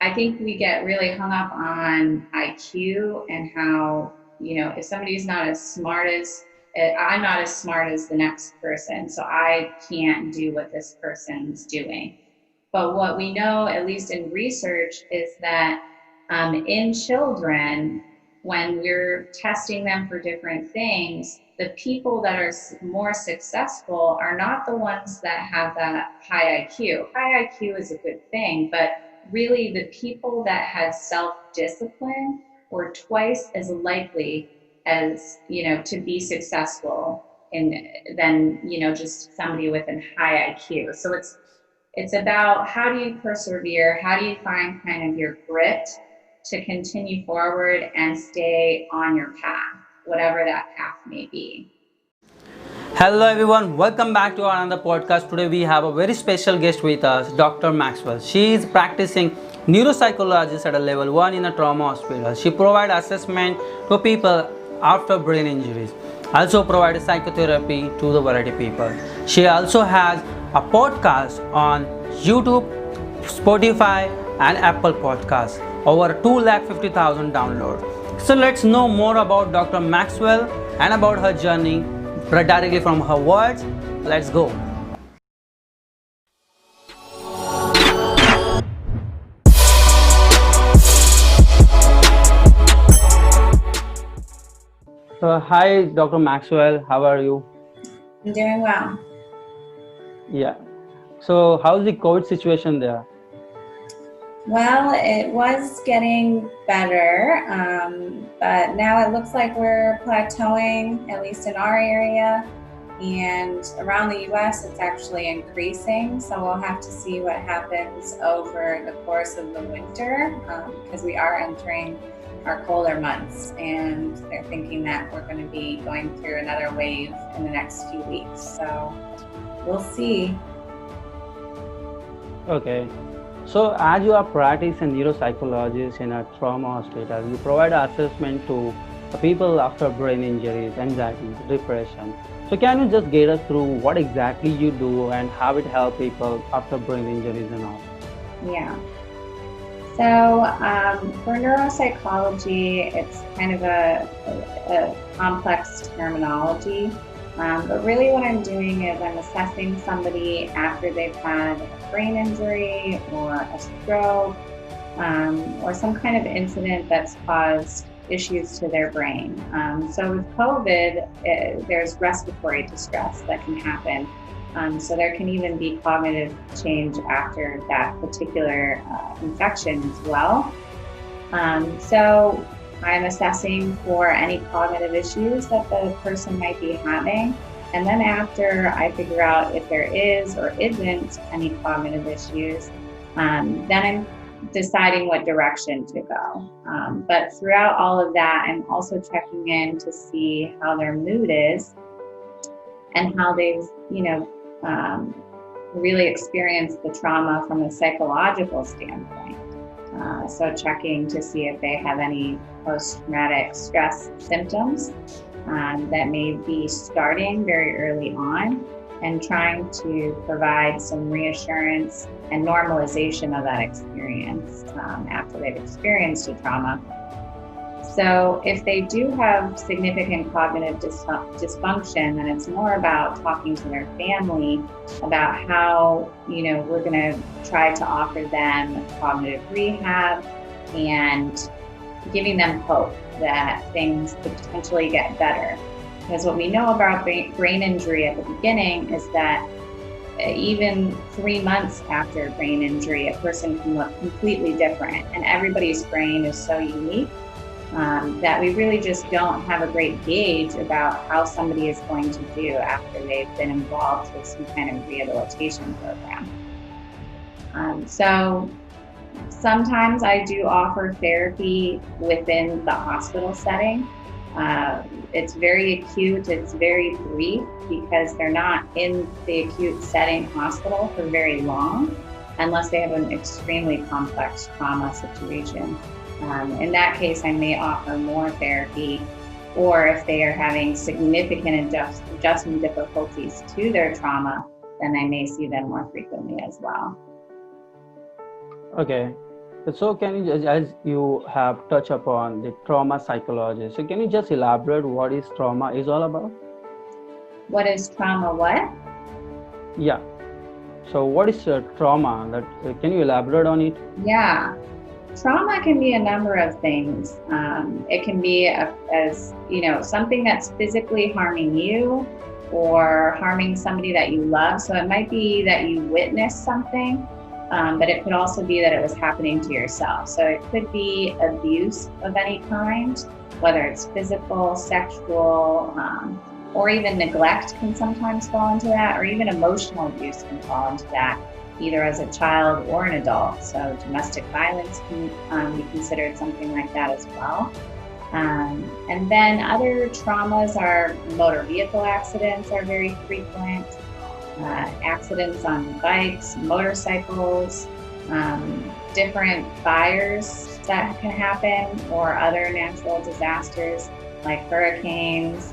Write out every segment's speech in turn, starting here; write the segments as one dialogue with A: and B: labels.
A: I think we get really hung up on IQ and how, if somebody's not as smart as, I'm not as smart as the next person, so I can't do what this person's doing. But what we know, at least in research, is that in children, when we're testing them for different things, the people that are more successful are not the ones that have that high IQ. High IQ is a good thing, but really the people that had self-discipline were twice as likely as, to be successful than, just somebody with a high IQ. So it's about how do you persevere? How do you find kind of your grit to continue forward and stay on your path, whatever that path may be.
B: Hello everyone, welcome back to our another podcast. Today we have a very special guest with us, Dr. Maxwell. She is practicing neuropsychologist at a level 1 in a trauma hospital. She provides assessment to people after brain injuries. Also provides psychotherapy to the variety people. She also has a podcast on YouTube, Spotify and Apple Podcasts. Over 250,000 downloads. So let's know more about Dr. Maxwell and about her journey directly from her words. Let's go. So hi Dr. Maxwell, how are you?
A: I'm doing well.
B: Yeah. So how's the COVID situation there?
A: Well, it was getting better, but now it looks like we're plateauing, at least in our area. And around the US, it's actually increasing. So we'll have to see what happens over the course of the winter, because we are entering our colder months. And they're thinking that we're going to be going through another wave in the next few weeks. So we'll see.
B: Okay. So as you are practicing neuropsychologist in a trauma hospital, you provide assessment to people after brain injuries, anxiety, depression. So can you just get us through what exactly you do and how it helps people after brain injuries and all?
A: Yeah. So for neuropsychology, it's kind of a complex terminology. But really what I'm doing is I'm assessing somebody after they've had a brain injury or a stroke or some kind of incident that's caused issues to their brain. So with COVID, there's respiratory distress that can happen. So there can even be cognitive change after that particular infection as well. So I'm assessing for any cognitive issues that the person might be having. And then after I figure out if there is or isn't any cognitive issues, then I'm deciding what direction to go. But throughout all of that, I'm also checking in to see how their mood is and how they've, really experienced the trauma from a psychological standpoint. So checking to see if they have any post-traumatic stress symptoms that may be starting very early on, and trying to provide some reassurance and normalization of that experience after they've experienced a trauma. So if they do have significant cognitive dysfunction, then it's more about talking to their family about how, we're going to try to offer them cognitive rehab and giving them hope that things could potentially get better. Because what we know about brain injury at the beginning is that even 3 months after brain injury, a person can look completely different, and everybody's brain is so unique that we really just don't have a great gauge about how somebody is going to do after they've been involved with some kind of rehabilitation program. So sometimes I do offer therapy within the hospital setting. It's very acute, it's very brief, because they're not in the acute setting hospital for very long unless they have an extremely complex trauma situation. In that case, I may offer more therapy, or if they are having significant adjustment difficulties to their trauma, then I may see them more frequently as well.
B: Okay. So can you just, as you have touched upon the trauma psychology, so can you just elaborate what is trauma is all about?
A: What is trauma? What?
B: Yeah. So what is trauma? That can you elaborate on it?
A: Yeah. Trauma can be a number of things. It can be as something that's physically harming you or harming somebody that you love. So it might be that you witnessed something, but it could also be that it was happening to yourself. So it could be abuse of any kind, whether it's physical, sexual, or even neglect can sometimes fall into that, or even emotional abuse can fall into that, either as a child or an adult. So domestic violence can be considered something like that as well. And then other traumas are motor vehicle accidents are very frequent, accidents on bikes, motorcycles, different fires that can happen, or other natural disasters like hurricanes,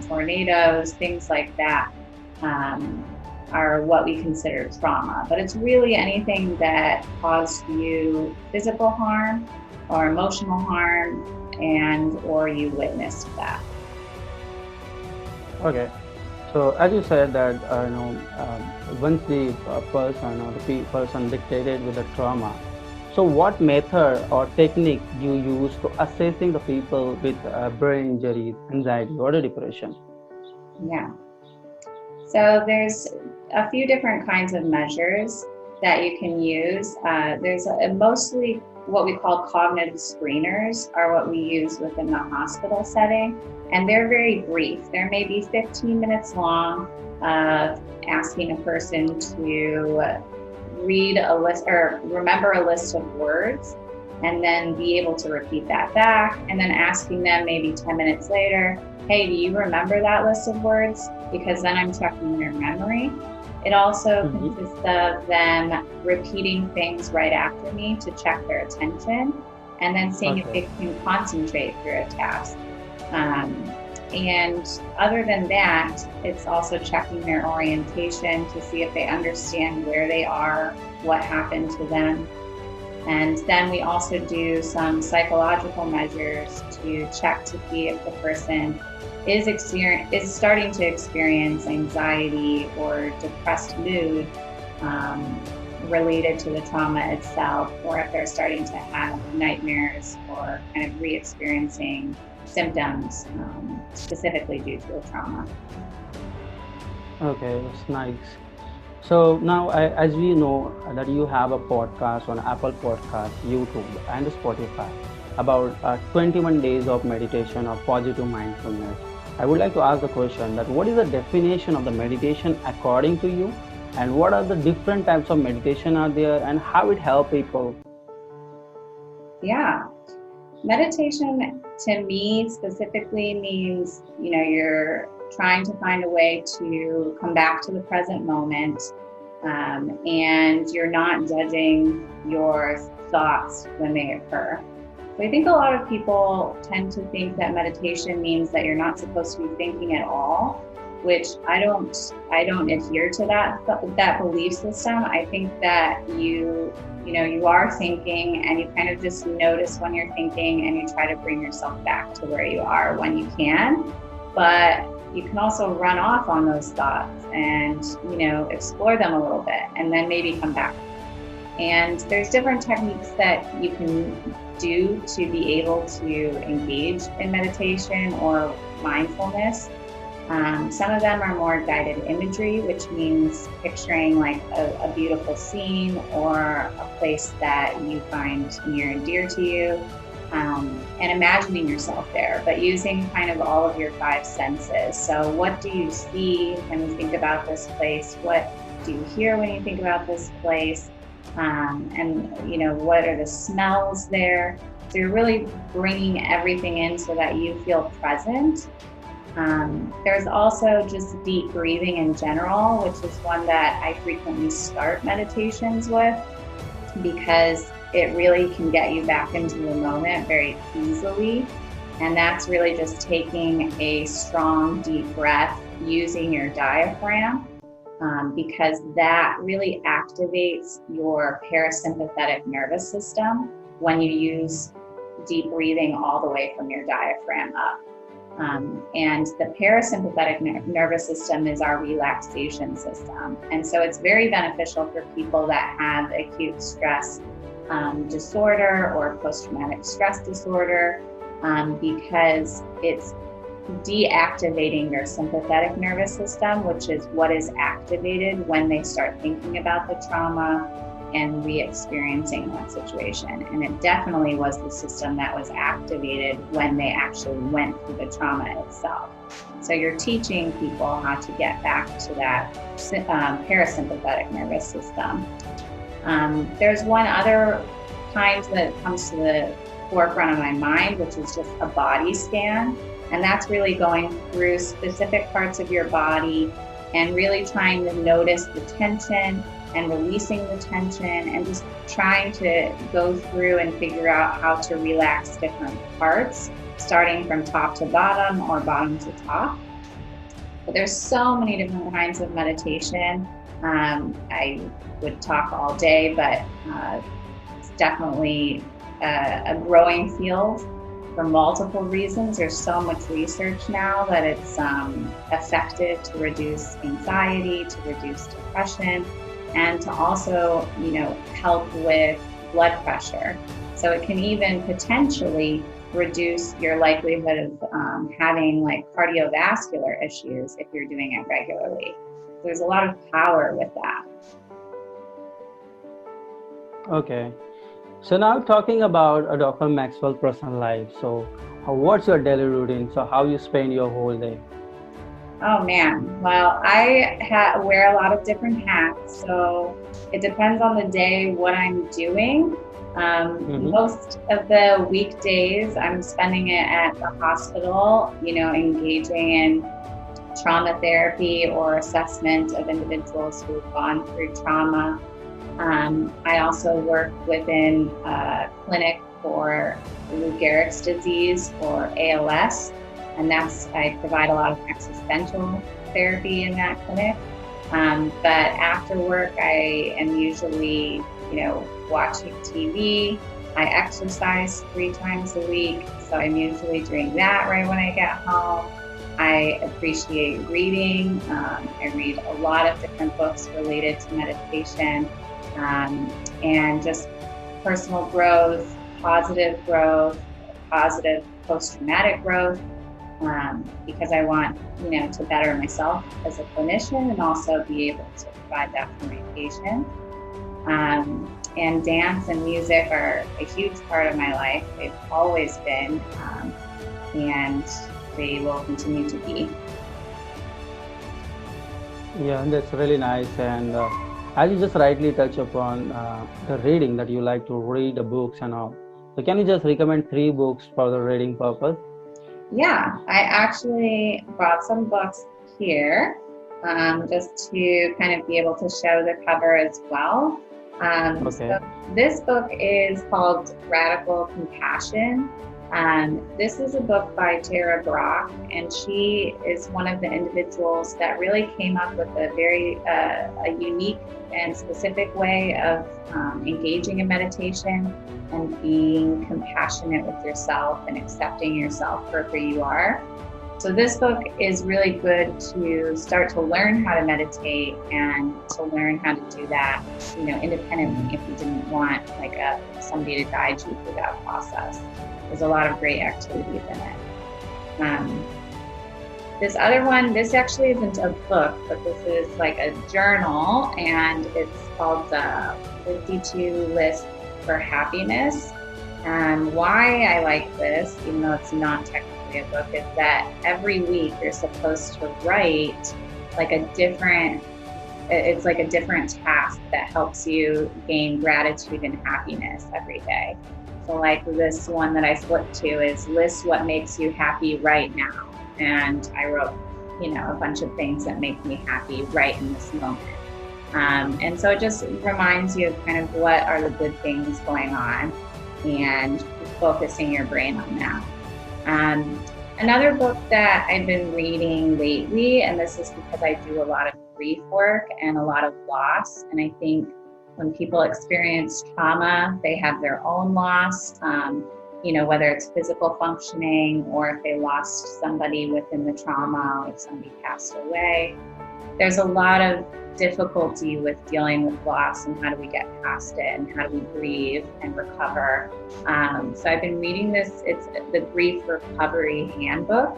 A: tornadoes, things like that. Are what we consider trauma, but it's really anything that caused you physical harm or emotional harm, and or you witnessed that.
B: Okay. So as you said that once the person or the person dictated with the trauma, so what method or technique you use to assessing the people with brain injury, anxiety, or depression?
A: Yeah. So there's a few different kinds of measures that you can use. There's mostly what we call cognitive screeners are what we use within the hospital setting. And they're very brief. They're maybe 15 minutes long, asking a person to read a list or remember a list of words, and then be able to repeat that back, and then asking them maybe 10 minutes later, hey, do you remember that list of words? Because then I'm checking their memory. It also consists of them repeating things right after me to check their attention, and then seeing if they can concentrate through a task. And other than that, it's also checking their orientation to see if they understand where they are, what happened to them. And then we also do some psychological measures to check to see if the person is starting to experience anxiety or depressed mood related to the trauma itself, or if they're starting to have nightmares or kind of re-experiencing symptoms specifically due to a trauma.
B: Okay, that's nice. So now, as we know that you have a podcast on Apple Podcast, YouTube, and Spotify about 21 days of meditation or positive mindfulness. I would like to ask the question that what is the definition of the meditation according to you, and what are the different types of meditation are there, and how it help people?
A: Yeah. Meditation to me specifically means, you're trying to find a way to come back to the present moment, and you're not judging your thoughts when they occur. So I think a lot of people tend to think that meditation means that you're not supposed to be thinking at all, which I don't adhere to that belief system. I think that you are thinking, and you kind of just notice when you're thinking, and you try to bring yourself back to where you are when you can. But you can also run off on those thoughts and, explore them a little bit, and then maybe come back. And there's different techniques that you can do to be able to engage in meditation or mindfulness. Some of them are more guided imagery, which means picturing like a beautiful scene or a place that you find near and dear to you, and imagining yourself there, but using kind of all of your five senses. So what do you see when you think about this place? What do you hear when you think about this place? And what are the smells there? So you're really bringing everything in so that you feel present. There's also just deep breathing in general, which is one that I frequently start meditations with, because it really can get you back into the moment very easily. And that's really just taking a strong, deep breath using your diaphragm. because that really activates your parasympathetic nervous system when you use deep breathing all the way from your diaphragm up. And the parasympathetic nervous system is our relaxation system. And so it's very beneficial for people that have acute stress disorder or post-traumatic stress disorder, because it's deactivating their sympathetic nervous system, which is what is activated when they start thinking about the trauma and re-experiencing that situation. And it definitely was the system that was activated when they actually went through the trauma itself. So you're teaching people how to get back to that parasympathetic nervous system. There's one other kind that comes to the forefront of my mind, which is just a body scan. And that's really going through specific parts of your body and really trying to notice the tension and releasing the tension and just trying to go through and figure out how to relax different parts, starting from top to bottom or bottom to top. But there's so many different kinds of meditation. I would talk all day, but it's definitely a growing field for multiple reasons. There's so much research now that it's effective to reduce anxiety, to reduce depression, and to also, help with blood pressure. So it can even potentially reduce your likelihood of having like cardiovascular issues if you're doing it regularly. There's a lot of power with that.
B: Okay. So now talking about Dr. Maxwell's personal life. So what's your daily routine? So how you spend your whole day?
A: Oh man, well, I wear a lot of different hats, so it depends on the day what I'm doing. Most of the weekdays I'm spending it at the hospital, engaging in trauma therapy or assessment of individuals who've gone through trauma. I also work within a clinic for Lou Gehrig's disease or ALS. And I provide a lot of existential therapy in that clinic. But after work, I am usually, watching TV. I exercise 3 times a week. So I'm usually doing that right when I get home. I appreciate reading. I read a lot of different books related to meditation and just personal growth, positive post-traumatic growth. Because I want, to better myself as a clinician and also be able to provide that for my patient. And dance and music are a huge part of my life. They've always been, and they will continue to be.
B: Yeah, that's really nice. And as you just rightly touch upon the reading that you like to read the books and all. So can you just recommend 3 books for the reading purpose?
A: Yeah, I actually brought some books here just to kind of be able to show the cover as well.
B: Okay.
A: So this book is called Radical Compassion. This is a book by Tara Brach, and she is one of the individuals that really came up with a very a unique and specific way of engaging in meditation and being compassionate with yourself and accepting yourself for who you are. So this book is really good to start to learn how to meditate and to learn how to do that, independently if you didn't want somebody to guide you through that process. There's a lot of great activities in it. This other one, this actually isn't a book, but this is like a journal, and it's called the 52 List for Happiness. Why I like this, even though it's not technically a book, is that every week you're supposed to write it's like a different task that helps you gain gratitude and happiness every day. So like this one that I flipped to is list what makes you happy right now. And I wrote, a bunch of things that make me happy right in this moment. And so it just reminds you of kind of what are the good things going on and focusing your brain on that. Another book that I've been reading lately, and this is because I do a lot of grief work and a lot of loss. And I think when people experience trauma, they have their own loss, whether it's physical functioning or if they lost somebody within the trauma, like somebody passed away. There's a lot of difficulty with dealing with loss and how do we get past it and how do we grieve and recover. So I've been reading this, it's the Grief Recovery Handbook.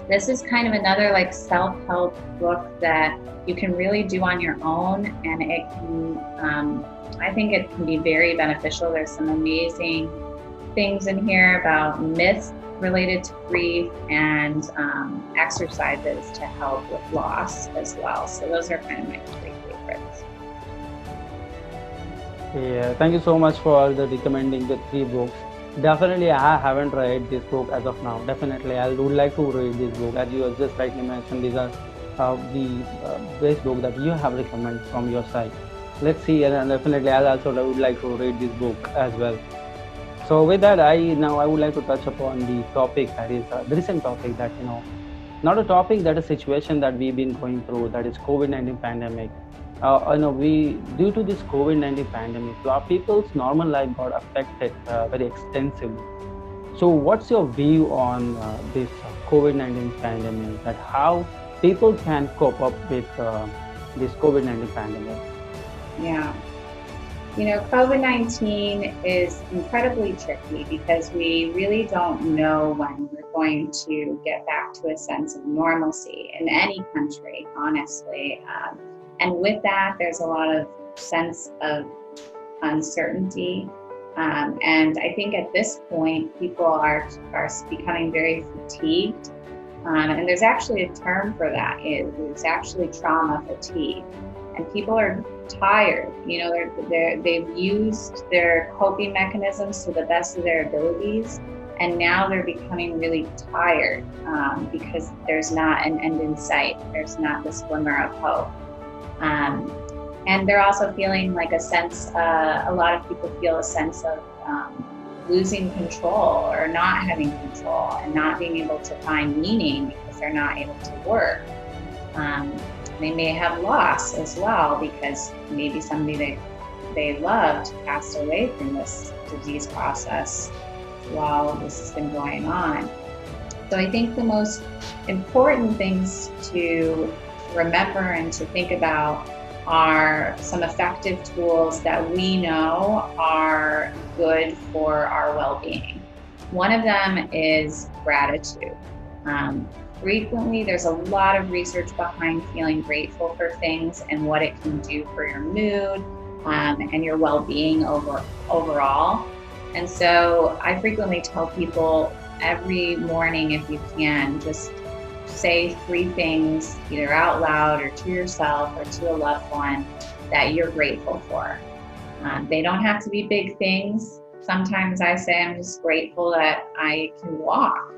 A: This is kind of another like self-help book that you can really do on your own, and it can, I think it can be very beneficial. There's some amazing things in here about myths related to grief and exercises to help with loss as well. So those are kind of my three favorites.
B: Yeah, thank you so much for recommending the 3 books. Definitely, I haven't read this book as of now. Definitely, I would like to read this book. As you just rightly mentioned, these are the best book that you have recommended from your side. Let's see, and definitely, I also would like to read this book as well. So with that, I would like to touch upon the topic that is the recent topic that, not a topic, that a situation that we've been going through, that is COVID-19 pandemic. Due to this COVID-19 pandemic, our people's normal life got affected very extensively. So what's your view on this COVID-19 pandemic, that how people can cope up with this COVID-19 pandemic?
A: Yeah. COVID-19 is incredibly tricky because we really don't know when we're going to get back to a sense of normalcy in any country, honestly. And with that, there's a lot of sense of uncertainty. And I think at this point, people are becoming very fatigued. And there's actually a term for that. It's actually trauma fatigue. And people are tired. They've used their coping mechanisms to the best of their abilities, and now they're becoming really tired because there's not an end in sight. There's not this glimmer of hope. And they're also feeling like a lot of people feel a sense of losing control or not having control and not being able to find meaning because they're not able to work. They may have loss as well because maybe somebody they loved passed away from this disease process while this has been going on. So I think the most important things to remember and to think about are some effective tools that we know are good for our well-being. One of them is gratitude. Frequently, there's a lot of research behind feeling grateful for things and what it can do for your mood and your well-being overall. And so I frequently tell people every morning, if you can, just say 3 things either out loud or to yourself or to a loved one that you're grateful for. They don't have to be big things. Sometimes I say I'm just grateful that I can walk.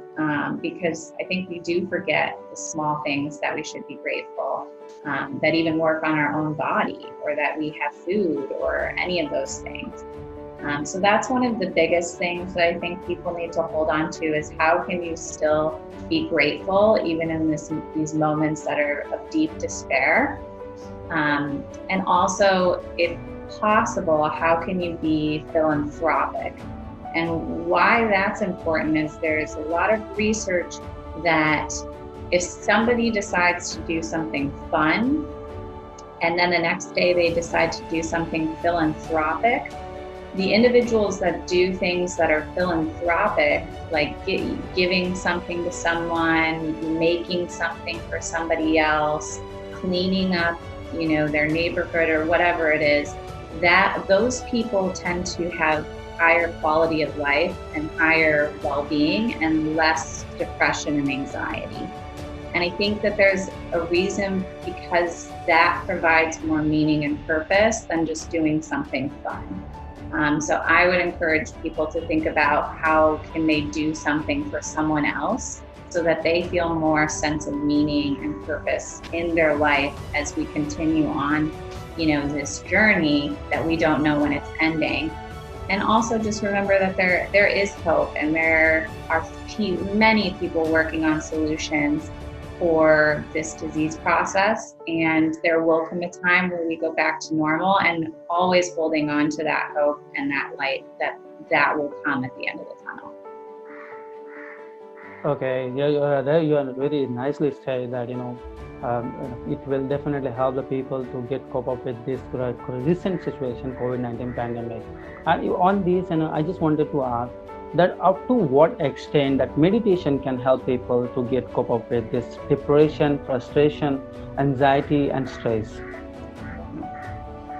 A: Because I think we do forget the small things that we should be grateful, that even work on our own body, or that we have food, or any of those things. So that's one of the biggest things that I think people need to hold on to, is how can you still be grateful even in these moments that are of deep despair? And also, if possible, how can you be philanthropic? And why that's important is there's a lot of research that if somebody decides to do something fun, and then the next day they decide to do something philanthropic, the individuals that do things that are philanthropic, like giving something to someone, making something for somebody else, cleaning up, their neighborhood or whatever it is, that those people tend to have higher quality of life and higher well-being and less depression and anxiety. And I think that there's a reason, because that provides more meaning and purpose than just doing something fun. So I would encourage people to think about how can they do something for someone else so that they feel more sense of meaning and purpose in their life as we continue on, this journey that we don't know when it's ending. And also just remember that there is hope, and there are many people working on solutions. for this disease process, and there will come a time where we go back to normal, and always holding on to that hope and that light that will come at the end of the tunnel.
B: Okay, yeah, there you are very nicely said that it will definitely help the people to cope up with this recent situation, COVID-19 pandemic. And on this, I just wanted to ask that up to what extent that meditation can help people to cope up with this depression, frustration, anxiety, and stress.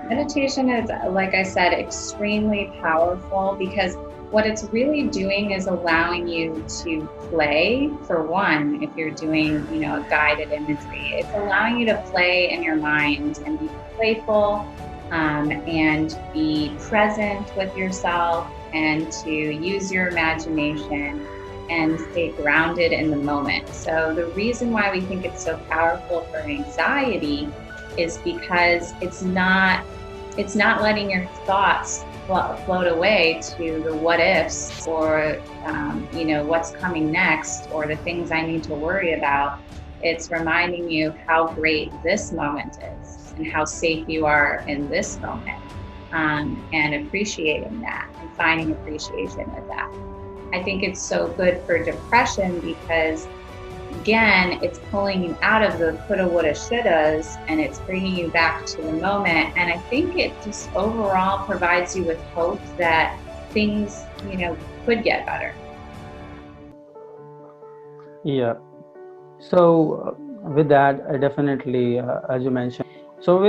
A: Meditation is, like I said, extremely powerful, because what it's really doing is allowing you to play. For one, if you're doing, a guided imagery, it's allowing you to play in your mind and be playful, and be present with yourself, and to use your imagination and stay grounded in the moment. So the reason why we think it's so powerful for anxiety is because it's not letting your thoughts float away to the what ifs, or what's coming next, or the things I need to worry about. It's reminding you how great this moment is and how safe you are in this moment, and appreciating that and finding appreciation with that. I think it's so good for depression because, again, it's pulling you out of the coulda, woulda, shouldas, and it's bringing you back to the moment. And I think it just overall provides you with hope that things, could get better.
B: Yeah. So with that, I definitely, as you mentioned, can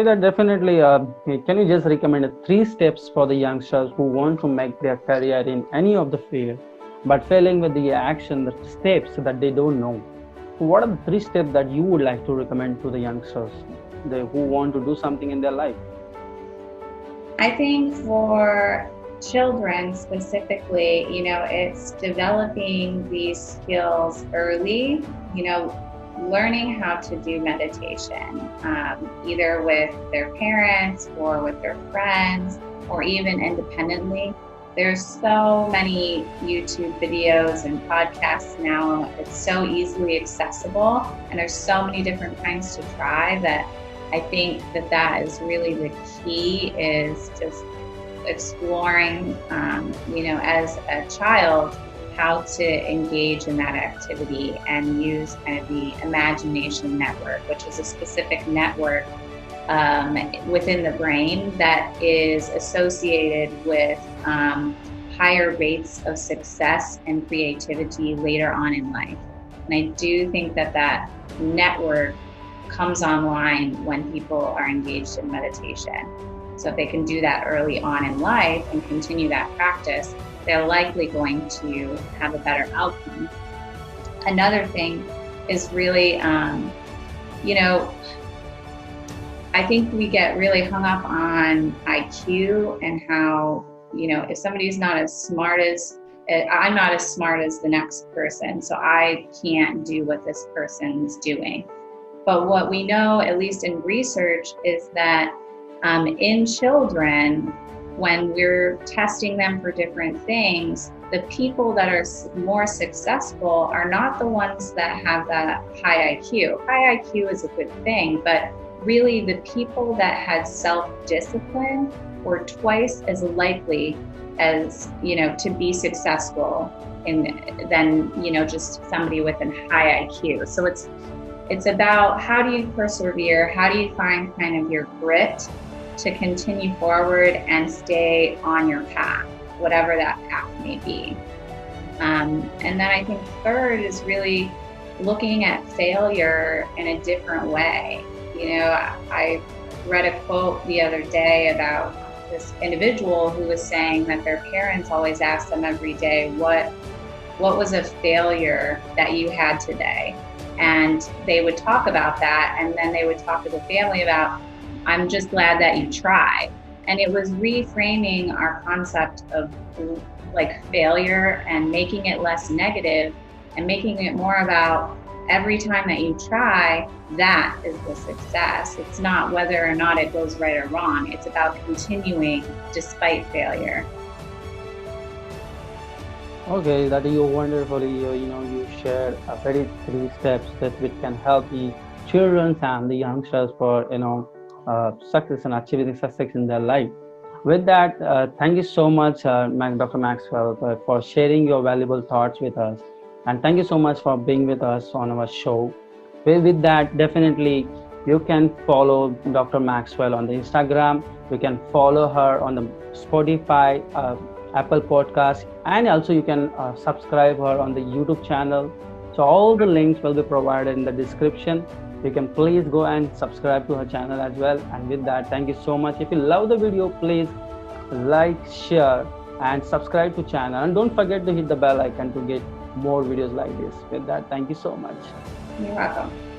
B: you just recommend 3 steps for the youngsters who want to make their career in any of the field, but failing with the steps that they don't know? What are the 3 steps that you would like to recommend to the youngsters who want to do something in their life?
A: I think for children specifically, it's developing these skills early, learning how to do meditation, either with their parents or with their friends, or even independently. There's so many YouTube videos and podcasts now. It's so easily accessible, and there's so many different kinds to try that I think that is really the key, is just exploring, as a child, how to engage in that activity and use kind of the imagination network, which is a specific network within the brain that is associated with higher rates of success and creativity later on in life. And I do think that network comes online when people are engaged in meditation. So if they can do that early on in life and continue that practice, they're likely going to have a better outcome. Another thing is really, I think we get really hung up on IQ and how, if somebody's not as smart as, I'm not as smart as the next person, so I can't do what this person's doing. But what we know, at least in research, is that in children, when we're testing them for different things, the people that are more successful are not the ones that have that high IQ. High IQ is a good thing, but really the people that had self-discipline were twice as likely as, to be successful than just somebody with a high IQ. So it's about, how do you persevere? How do you find kind of your grit to continue forward and stay on your path, whatever that path may be. And then I think third is really looking at failure in a different way. I read a quote the other day about this individual who was saying that their parents always asked them every day, what was a failure that you had today? And they would talk about that, and then they would talk to the family about, I'm just glad that you tried. And it was reframing our concept of like failure and making it less negative and making it more about every time that you try, that is the success. It's not whether or not it goes right or wrong. It's about continuing despite failure.
B: Okay, that you wonderfully, you shared a very three steps that which can help the children and the youngsters for, success and achieving success in their life. With that, thank you so much, Dr. Maxwell, for sharing your valuable thoughts with us. And thank you so much for being with us on our show. With that, definitely you can follow Dr. Maxwell on the Instagram. You can follow her on the Spotify, Apple Podcast, and also you can subscribe her on the YouTube channel. So all the links will be provided in the description. You can please go and subscribe to her channel as well. And with that, thank you so much. If you love the video, please like, share, and subscribe to channel. And don't forget to hit the bell icon to get more videos like this. With that, thank you so much.
A: You're welcome.